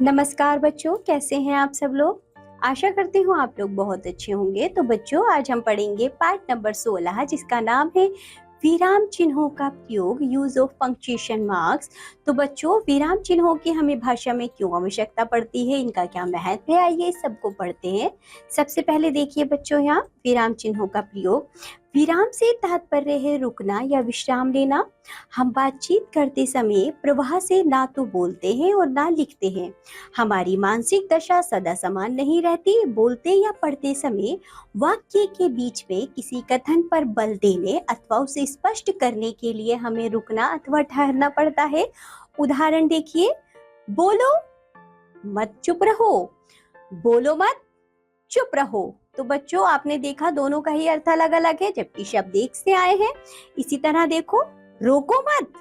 नमस्कार बच्चों, कैसे हैं आप सब लोग। आशा करती हूँ आप लोग बहुत अच्छे होंगे। तो बच्चों, आज हम पढ़ेंगे पाठ नंबर 16 जिसका नाम है विराम चिन्हों का प्रयोग, यूज ऑफ पंक्चुएशन मार्क्स। तो बच्चों, विराम चिन्हों की हमें भाषा में क्यों आवश्यकता पड़ती है, इनका क्या महत्व है, आइए इस सबको पढ़ते हैं। सबसे पहले देखिए बच्चों, यहाँ विराम चिन्हों का प्रयोग। विराम से तात्पर्य है रुकना या विश्राम लेना। हम बातचीत करते समय प्रवाह से ना तो बोलते हैं और ना लिखते हैं। हमारी मानसिक दशा सदा समान नहीं रहती। बोलते या पढ़ते समय वाक्य के बीच में किसी कथन पर बल देने अथवा उसे स्पष्ट करने के लिए हमें रुकना अथवा ठहरना पड़ता है। उदाहरण देखिए, बोलो मत चुप रहो, बोलो मत चुप रहो। तो बच्चों, आपने देखा दोनों का ही अर्थ अलग अलग है, जबकि शब्द एक से आए हैं। इसी तरह देखो, रोको मत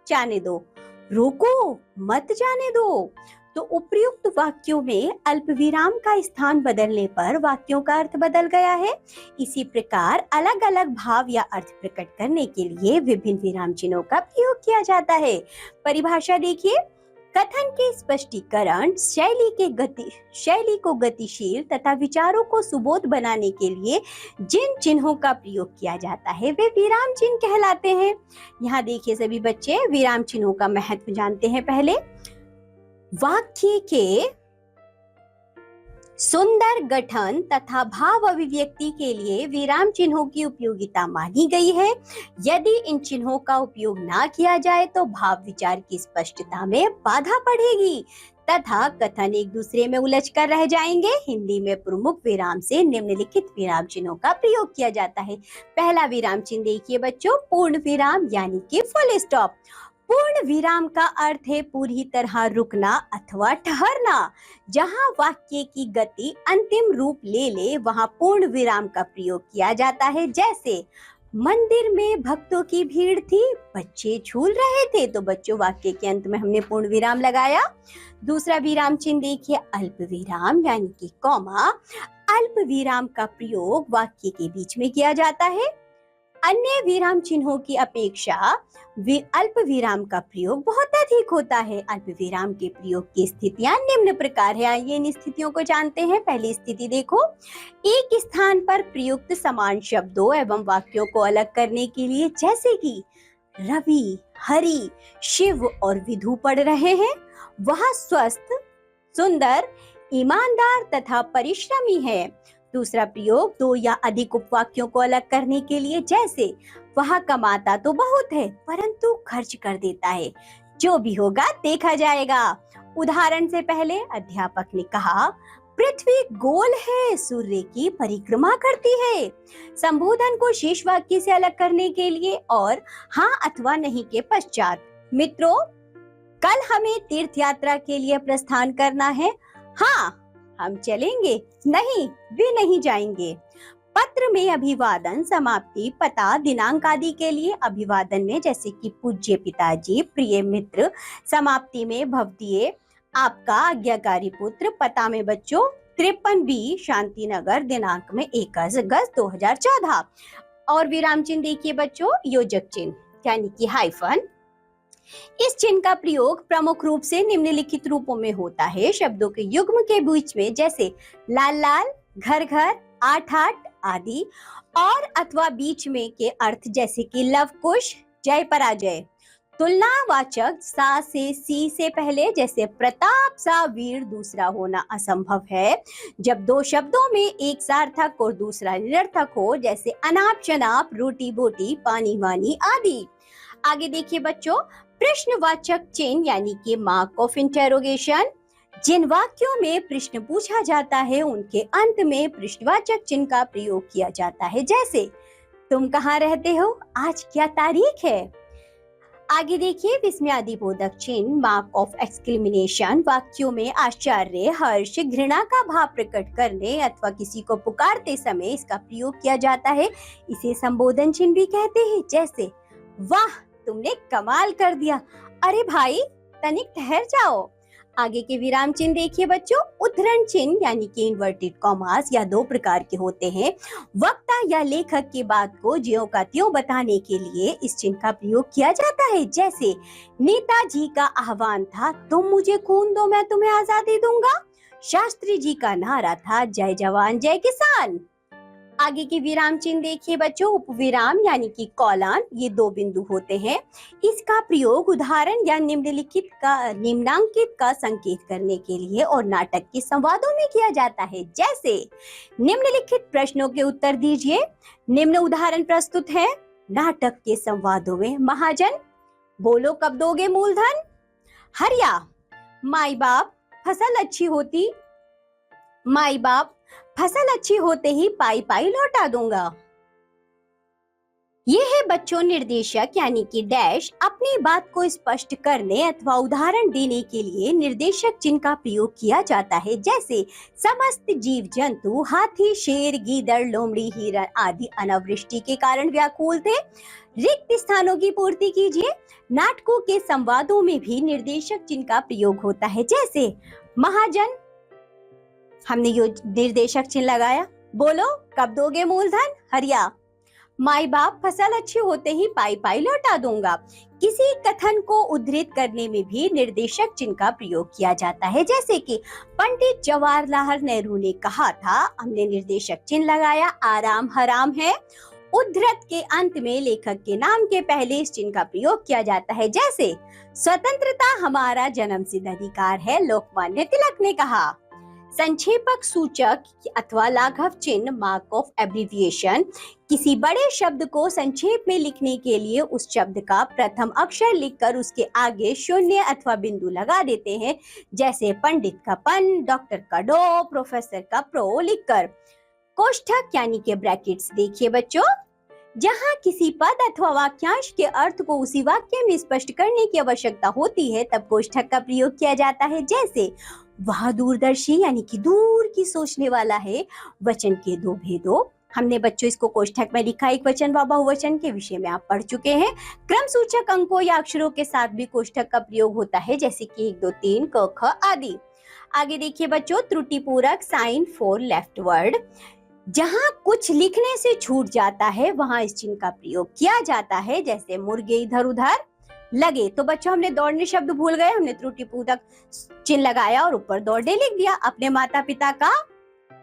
जाने दो, रोको मत जाने दो। तो उपयुक्त वाक्यों में अल्प विराम का स्थान बदलने पर वाक्यों का अर्थ बदल गया है। इसी प्रकार अलग अलग भाव या अर्थ प्रकट करने के लिए विभिन्न विराम चिन्हों का प्रयोग किया जाता है। परिभाषा देखिए, कथन के स्पष्टीकरण, शैली को गतिशील तथा विचारों को सुबोध बनाने के लिए जिन चिन्हों का प्रयोग किया जाता है वे विराम चिन्ह कहलाते हैं। यहाँ देखिए सभी बच्चे, विराम चिन्हों का महत्व जानते हैं। पहले, वाक्य के सुंदर गठन तथा भाव अभिव्यक्ति के लिए विराम चिन्हों की उपयोगिता मानी गई है। यदि इन चिन्हों का उपयोग ना किया जाए तो भाव विचार की स्पष्टता में बाधा पड़ेगी तथा कथन एक दूसरे में उलझ कर रह जाएंगे। हिंदी में प्रमुख विराम से निम्नलिखित विराम चिन्हों का प्रयोग किया जाता है। पहला विराम चिन्ह देखिए बच्चों, पूर्ण विराम यानी कि फुल स्टॉप। पूर्ण विराम का अर्थ है पूरी तरह रुकना अथवा ठहरना। जहां वाक्य की गति अंतिम रूप ले ले वहां पूर्ण विराम का प्रयोग किया जाता है। जैसे, मंदिर में भक्तों की भीड़ थी, बच्चे झूल रहे थे। तो बच्चों, वाक्य के अंत में हमने पूर्ण विराम लगाया। दूसरा विराम चिन्ह देखिए, अल्प विराम यानी कि कॉमा। अल्प विराम का प्रयोग वाक्य के बीच में किया जाता है। अन्य विराम चिन्हों की अपेक्षा अल्प विराम का प्रयोग बहुत अधिक होता है। अल्प विराम के प्रयोग की स्थितियां निम्न प्रकार है। आइए इन स्थितियों को जानते हैं। पहली स्थिति देखो, एक स्थान पर प्रयुक्त समान शब्दों एवं वाक्यों को अलग करने के लिए, जैसे कि रवि, हरि, शिव और विधु पढ़ रहे हैं। वह स्वस्थ, सुंदर, ईमानदार तथा परिश्रमी है। दूसरा प्रयोग, दो या अधिक उपवाक्यों को अलग करने के लिए, जैसे वह कमाता तो बहुत है परंतु खर्च कर देता है, जो भी होगा देखा जाएगा। उदाहरण से पहले अध्यापक ने कहा, पृथ्वी गोल है, सूर्य की परिक्रमा करती है। संबोधन को शेष वाक्य से अलग करने के लिए और हाँ अथवा नहीं के पश्चात, मित्रों कल हमें तीर्थ यात्रा के लिए प्रस्थान करना है। हाँ हम चलेंगे, नहीं वे नहीं जाएंगे। पत्र में अभिवादन, समाप्ति, पता, दिनांक आदि के लिए अभिवादन में जैसे कि पूज्य पिताजी, प्रिय मित्र। समाप्ति में भवदीय, आपका आज्ञाकारी पुत्र। पता में बच्चों 53 बी शांति नगर, दिनांक में 1 अगस्त 2014। और विराम चिन्ह देखिए बच्चों, योजक चिन्ह यानी कि हाइफन। इस चिन्ह का प्रयोग प्रमुख रूप से निम्नलिखित रूपों में होता है। शब्दों के युग्म के बीच में, जैसे लाल लाल, घर घर, आठ आठ आदि। और अथवा बीच में के अर्थ जैसे कि लव कुश, जय पराजय। तुलनावाचक सा से सी से पहले, जैसे प्रताप सा वीर दूसरा होना असंभव है। जब दो शब्दों में एक सार्थक और दूसरा निरर्थक हो, जैसे अनाप शनाप, रोटी बोटी, पानी वानी आदि। आगे देखिए बच्चों, प्रश्नवाचक चिन्ह यानी कि मार्क ऑफ इंटेरोगेशन। जिन वाक्यों में प्रश्न पूछा जाता है उनके अंत में प्रश्नवाचक चिन्ह का प्रयोग किया जाता है। जैसे, तुम कहाँ रहते हो, आज क्या तारीख है। आगे देखिए, विस्मयादिबोधक चिन्ह, मार्क ऑफ एक्सक्लेमेशन। वाक्यों में आश्चर्य, हर्ष, घृणा का भाव प्रकट करने अथवा किसी को पुकारते समय इसका प्रयोग किया जाता है। इसे संबोधन चिन्ह भी कहते हैं। जैसे, वाह तुमने कमाल कर दिया, अरे भाई तनिक ठहर जाओ। आगे के विराम चिन्ह देखिए बच्चों। उद्धरण चिन्ह यानी कि इन्वर्टेड कॉमास या दो प्रकार के होते हैं। वक्ता या लेखक की बात को ज्यों का त्यों बताने के लिए इस चिन्ह का प्रयोग किया जाता है। जैसे नेताजी का आह्वान था, तुम मुझे खून दो मैं तुम्हें आजादी दूंगा। शास्त्री जी का नारा था, जय जवान जय किसान। आगे के विराम चिन्ह देखिए बच्चों। उपविराम यानी कि कॉलन, ये दो बिंदु होते हैं। इसका प्रयोग उदाहरण या निम्नांकित का संकेत करने के लिए और नाटक के संवादों में किया जाता है। जैसे निम्नलिखित प्रश्नों के उत्तर दीजिए। निम्न उदाहरण प्रस्तुत है। नाटक के संवादों में महाजन, बोलो कब दोगे मूलधन। हरिया, माई बाप फसल अच्छी होती, माई बाप फसल अच्छी होते ही पाई पाई लौटा दूंगा। ये है बच्चों निर्देशक यानी कि डैश। अपनी बात को स्पष्ट करने अथवा उदाहरण देने के लिए निर्देशक चिन्ह का प्रयोग किया जाता है। जैसे समस्त जीव जंतु हाथी शेर गीदड़ लोमड़ी हिरण आदि अनावृष्टि के कारण व्याकुल थे, रिक्त स्थानों की पूर्ति कीजिए। नाटकों के संवादों में भी निर्देशक चिन्ह का प्रयोग होता है। जैसे महाजन, हमने यो निर्देशक चिन्ह लगाया, बोलो कब दोगे मूलधन। हरिया, माई बाप फसल अच्छी होते ही पाई पाई लौटा दूंगा। किसी कथन को उद्धृत करने में भी निर्देशक चिन्ह का प्रयोग किया जाता है। जैसे कि पंडित जवाहरलाल नेहरू ने कहा था, हमने निर्देशक चिन्ह लगाया, आराम हराम है। उद्धृत के अंत में लेखक के नाम के पहले इस चिन्ह का प्रयोग किया जाता है। जैसे स्वतंत्रता हमारा जन्मसिद्ध अधिकार है, लोकमान्य तिलक ने कहा। संक्षेपक सूचक अथवा लाघव चिन्ह, मार्क ऑफ एब्रिविएशन, किसी बड़े शब्द को संक्षेप में लिखने के लिए उस शब्द का प्रथम अक्षर लिखकर उसके आगे शून्य अथवा बिंदु लगा देते हैं। जैसे पंडित का पन, डॉक्टर का डॉ, प्रोफेसर का प्रो लिखकर। कोष्ठक यानी के ब्रैकेट्स देखिए बच्चों। जहाँ किसी पद अथवा वाक्यांश के अर्थ को उसी वाक्य में स्पष्ट करने की आवश्यकता होती है, तब कोष्ठक का प्रयोग किया जाता है। जैसे वह दूरदर्शी यानी कि दूर की सोचने वाला है, वचन के दो भेदों। हमने बच्चों इसको कोष्ठक में लिखा, एक वचन व बहुवचन के विषय में आप पढ़ चुके हैं। क्रम सूचक अंकों या अक्षरों के साथ भी कोष्ठक का प्रयोग होता है, जैसे कि 1 2 3 क ख आदि। आगे देखिए बच्चों, त्रुटिपूरक साइन फॉर लेफ्ट वर्ड। जहाँ कुछ लिखने से छूट जाता है वहां इस चिन्ह का प्रयोग किया जाता है। जैसे मुर्गे इधर उधर लगे, तो बच्चों हमने दौड़ने शब्द भूल गए, हमने त्रुटिपूरक चिन्ह लगाया और ऊपर दौड़ने लिख दिया। अपने माता पिता का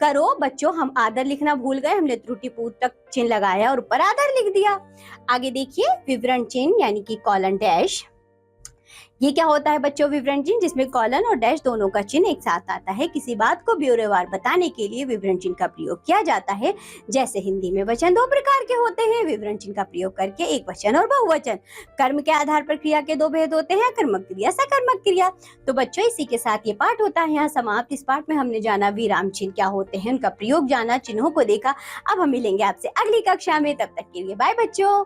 करो बच्चों, हम आदर लिखना भूल गए, हमने त्रुटिपूरक चिन्ह लगाया और ऊपर आदर लिख दिया। आगे देखिए विवरण चिन्ह यानी कि कॉलन डैश। ये क्या होता है बच्चों? विवरण चिन्ह जिसमें कॉलन और डैश दोनों का चिन्ह एक साथ आता है। किसी बात को ब्यौरेवार बताने के लिए विवरण चिन्ह का प्रयोग किया जाता है। जैसे हिंदी में वचन दो प्रकार के होते हैं, विवरण चिन्ह का प्रयोग करके एक वचन और बहुवचन। कर्म के आधार पर क्रिया के दो भेद होते हैं, कर्मक क्रिया सकर्मक क्रिया। तो बच्चों इसी के साथ ये पाठ होता है यहाँ समाप्त। इस पाठ में हमने जाना विराम चिन्ह क्या होते हैं, उनका प्रयोग जाना, चिन्हों को देखा। अब हम मिलेंगे आपसे अगली कक्षा में, तब तक के लिए बाय बच्चों।